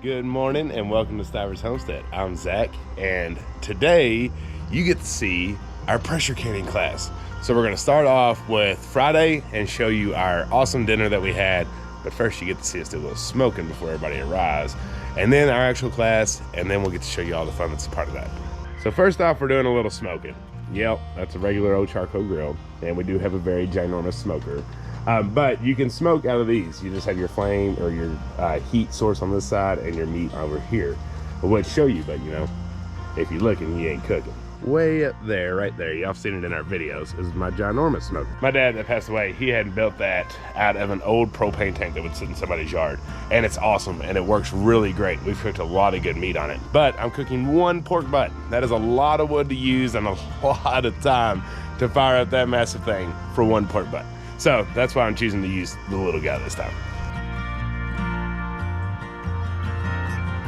Good morning and welcome to Stivers Homestead. I'm Zach, and today you get to see our pressure canning class. So we're going to start off with Friday and show you our awesome dinner that we had. But first you get to see us do a little smoking before everybody arrives. And then our actual class, and then we'll get to show you all the fun that's a part of that. So first off, we're doing a little smoking. Yep, that's a regular old charcoal grill. And we do have a very ginormous smoker. But you can smoke out of these. You just have your flame or your heat source on this side and your meat over here. I would show you, but you know, if you're looking, you ain't cooking. Way up there, right there, y'all seen it in our videos, is my ginormous smoker. My dad that passed away, he had built that out of an old propane tank that would sit in somebody's yard. And it's awesome, and it works really great. We've cooked a lot of good meat on it. But I'm cooking one pork butt. That is a lot of wood to use and a lot of time to fire up that massive thing for one pork butt. So that's why I'm choosing to use the little guy this time.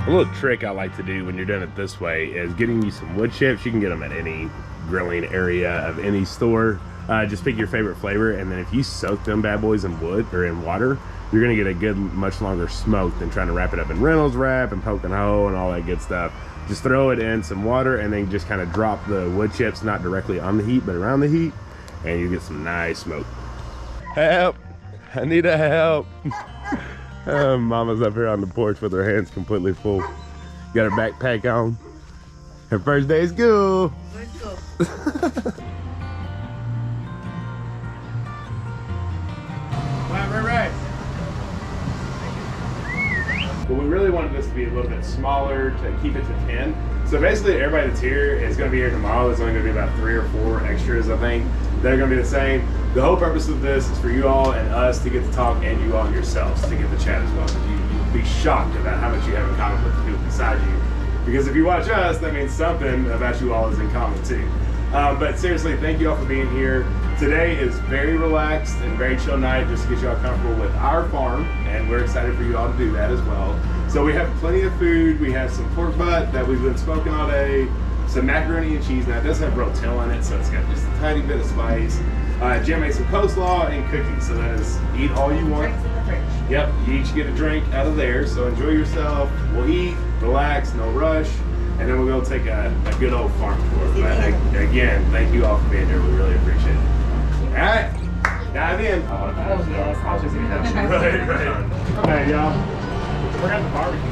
A little trick I like to do when you're doing it this way is getting you some wood chips. You can get them at any grilling area of any store. Just pick your favorite flavor, and then if you soak them bad boys in wood or in water, you're gonna get a good, much longer smoke than trying to wrap it up in Reynolds wrap and poke and hoe and all that good stuff. Just throw it in some water and then just kind of drop the wood chips, not directly on the heat, but around the heat, and you get some nice smoke. Help! I need a help. Mama's up here on the porch with her hands completely full. Got her backpack on. Her first day of school. Let's go. Right. But we really wanted this to be a little bit smaller to keep it to 10. So basically everybody that's here is going to be here tomorrow. There's only going to be about 3 or 4 extras, I think. They're going to be the same. The whole purpose of this is for you all and us to get to talk, and you all yourselves to get the chat as well. You'll be shocked about how much you have in common with the people beside you. Because if you watch us, that means something about you all is in common too. But seriously, thank you all for being here. Today is very relaxed and very chill night just to get you all comfortable with our farm, and we're excited for you all to do that as well. So we have plenty of food. We have some pork butt that we've been smoking all day, some macaroni and cheese. Now it does have rotel in it, so it's got just a tiny bit of spice. Jim made some coleslaw and cookies, so that is eat all you want. Drinks in the fridge. Yep, you each get a drink out of there, so enjoy yourself. We'll eat, relax, no rush, and then we'll go take a good old farm tour. But again, thank you all for being here. We really appreciate it. All right, dive in. Right. Okay, y'all. We're having barbecue.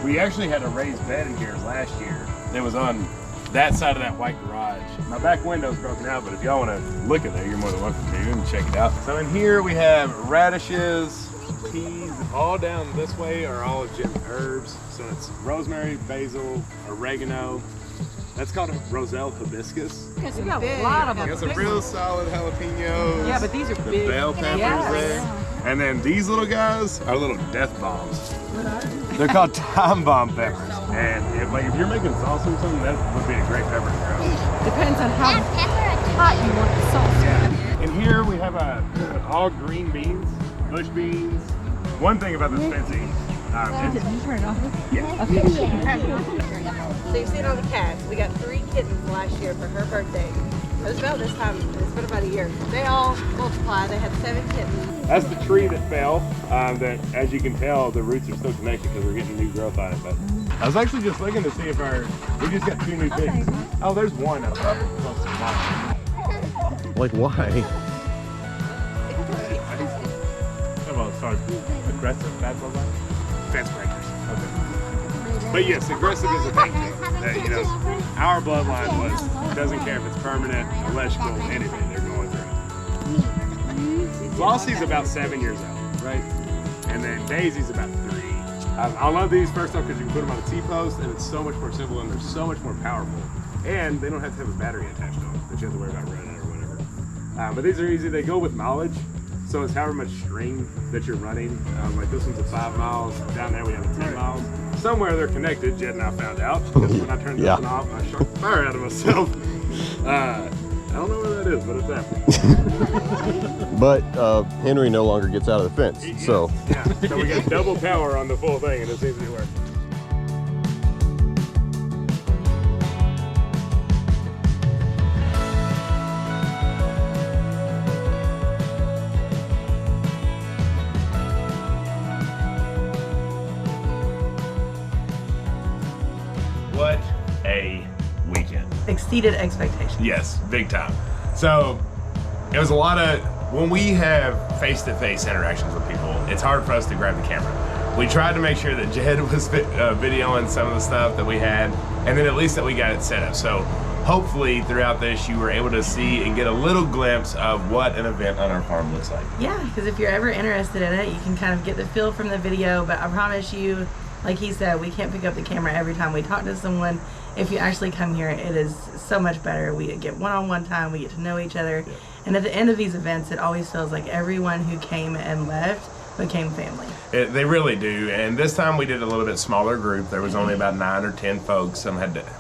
We actually had a raised bed in here last year. It was on that side of that white garage. My back window's broken out, but if y'all want to look in there, you're more than welcome to and check it out. So in here we have radishes, peas. All down this way are all of Jim's herbs. So it's rosemary, basil, oregano. That's called a Roselle hibiscus. Yes, we got a lot of them. Got some real solid jalapenos. Yeah, but these are big. Bell peppers there. And then these little guys are little death bombs. They're called time bomb peppers. And if you're making salsa or something, that would be a great pepper to grow. Depends on how hot you want the sauce. Yeah. And here we have all green beans, bush beans. One thing about this fencing, Did you turn it off? yeah. So you've seen all the cats. We got 3 kittens last year for her birthday. It was about this time. It's been about a year. They all multiplied. They had 7 kittens. That's the tree that fell. That, as you can tell, the roots are still connected because we're getting new growth on it. But I was actually just looking to see if we just got 2 new pigs. Oh, there's one up there. Like why? Oh, sorry. Aggressive, bad bloodline? Fence breakers. Okay. But yes, aggressive is a thing too. You know, our bloodline doesn't care if it's permanent, electrical, anything they're going through. Flossie's about 7 years old, right? And then Daisy's about 3. I love these first off because you can put them on a T-post and it's so much more simple and they're so much more powerful. And they don't have to have a battery attached to them that you have to worry about running or whatever. But these are easy. They go with mileage. So it's however much string that you're running. Like this one's a 5 miles. Down there we have a 10 miles. Somewhere they're connected. Jed and I found out. Because when I turned this one off, I shot fire out of myself. I don't know where that is, but it's happening. But Henry no longer gets out of the fence, so. Yeah, so we got double power on the full thing, and it seems to be working. exceeded expectations. Yes, big time. So it was a lot of, when we have face-to-face interactions with people, it's hard for us to grab the camera. We tried to make sure that Jed was videoing some of the stuff that we had, and then at least that we got it set up. So hopefully throughout this you were able to see and get a little glimpse of what an event on our farm looks like. Yeah, because if you're ever interested in it, you can kind of get the feel from the video, but I promise you, like he said, we can't pick up the camera every time we talk to someone. If you actually come here, it is so much better. We get one-on-one time, we get to know each other. Yeah. And at the end of these events, it always feels like everyone who came and left became family. They really do. And this time we did a little bit smaller group. There was only about 9 or 10 folks. Some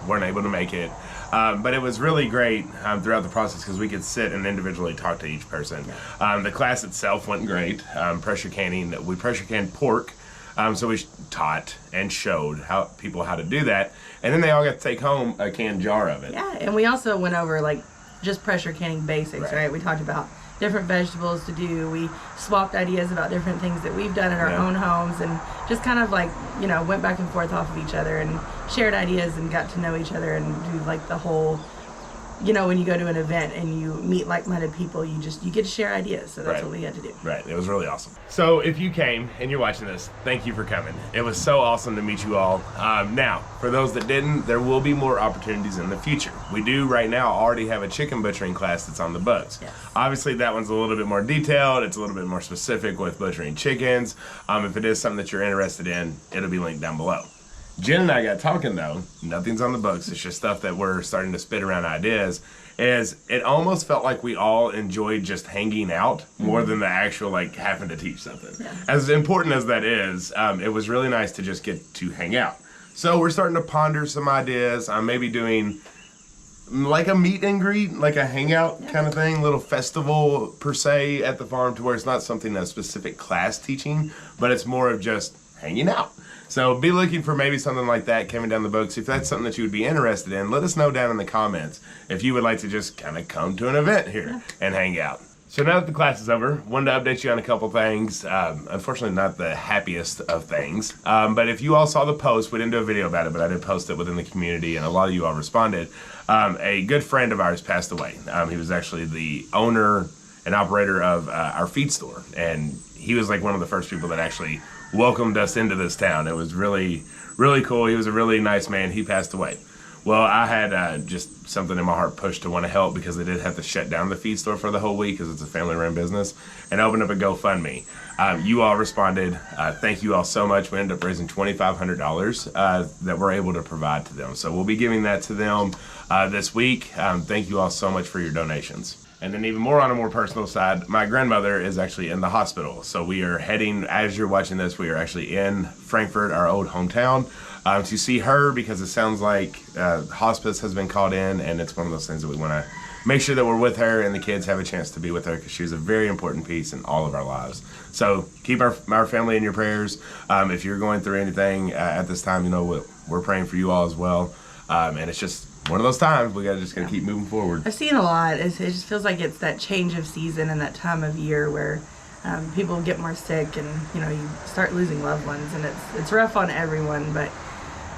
weren't able to make it. But it was really great throughout the process because we could sit and individually talk to each person. The class itself went great. Pressure canning, we pressure canned pork. So we taught and showed people how to do that. And then they all got to take home a canned jar of it. Yeah, and we also went over like just pressure canning basics, right? We talked about different vegetables to do. We swapped ideas about different things that we've done in our own homes and just kind of like, you know, went back and forth off of each other and shared ideas and got to know each other and do like the whole, you know, when you go to an event and you meet like-minded people, you get to share ideas. So that's what we had to do. Right. It was really awesome. So if you came and you're watching this, thank you for coming. It was so awesome to meet you all. Now, for those that didn't, there will be more opportunities in the future. We do right now already have a chicken butchering class that's on the books. Yes. Obviously, that one's a little bit more detailed. It's a little bit more specific with butchering chickens. If it is something that you're interested in, it'll be linked down below. Jen and I got talking though, nothing's on the books, it's just stuff that we're starting to spit around ideas, is it almost felt like we all enjoyed just hanging out more than the actual like having to teach something. Yeah. As important as that is, it was really nice to just get to hang out. So we're starting to ponder some ideas. I'm maybe doing like a meet and greet, like a hangout kind of thing, little festival per se at the farm to where it's not something that's specific class teaching, but it's more of just hanging out. So be looking for maybe something like that coming down the books. If that's something that you would be interested in, let us know down in the comments if you would like to just kind of come to an event here and hang out. So now that the class is over, wanted to update you on a couple things. Unfortunately, not the happiest of things. But if you all saw the post, we didn't do a video about it, but I did post it within the community, and a lot of you all responded. A good friend of ours passed away. He was actually the owner and operator of our feed store, and he was like one of the first people that actually welcomed us into this town. It was really, really cool. He was a really nice man. He passed away. Well, I had just something in my heart pushed to want to help because they did have to shut down the feed store for the whole week because it's a family-run business, and opened up a GoFundMe. You all responded. Thank you all so much. We ended up raising $2,500 that we're able to provide to them. So we'll be giving that to them this week. Thank you all so much for your donations. And then even more on a more personal side, my grandmother is actually in the hospital. So we are heading, as you're watching this, we are actually in Frankfort, our old hometown, to see her because it sounds like hospice has been called in, and it's one of those things that we want to make sure that we're with her and the kids have a chance to be with her because she was a very important piece in all of our lives. So keep our family in your prayers. If you're going through anything at this time, you know, we're praying for you all as well. And it's just one of those times we gotta keep moving forward. I've seen a lot. It just feels like it's that change of season and that time of year where people get more sick and, you know, you start losing loved ones, and it's rough on everyone, but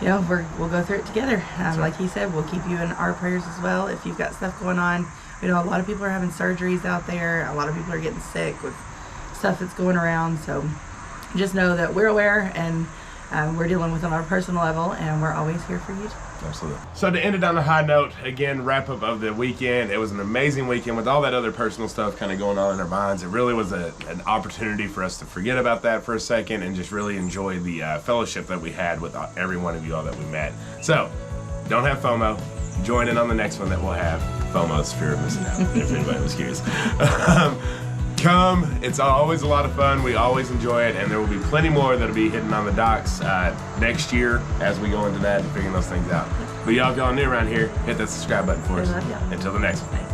you know, we'll go through it together. Like he said, we'll keep you in our prayers as well if you've got stuff going on. You know, a lot of people are having surgeries out there. A lot of people are getting sick with stuff that's going around. So just know that we're aware, and we're dealing with it on our personal level, and we're always here for you. Absolutely. So to end it on a high note, again, wrap up of the weekend. It was an amazing weekend with all that other personal stuff kind of going on in our minds. It really was an opportunity for us to forget about that for a second and just really enjoy the fellowship that we had with every one of you all that we met. So don't have FOMO. Join in on the next one that we'll have. FOMO's fear of missing out, if anybody was curious. Come. It's always a lot of fun. We always enjoy it, and there will be plenty more that'll be hitting on the docks next year as we go into that and figuring those things out. But y'all, if y'all new around here, hit that subscribe button for us. Until the next one.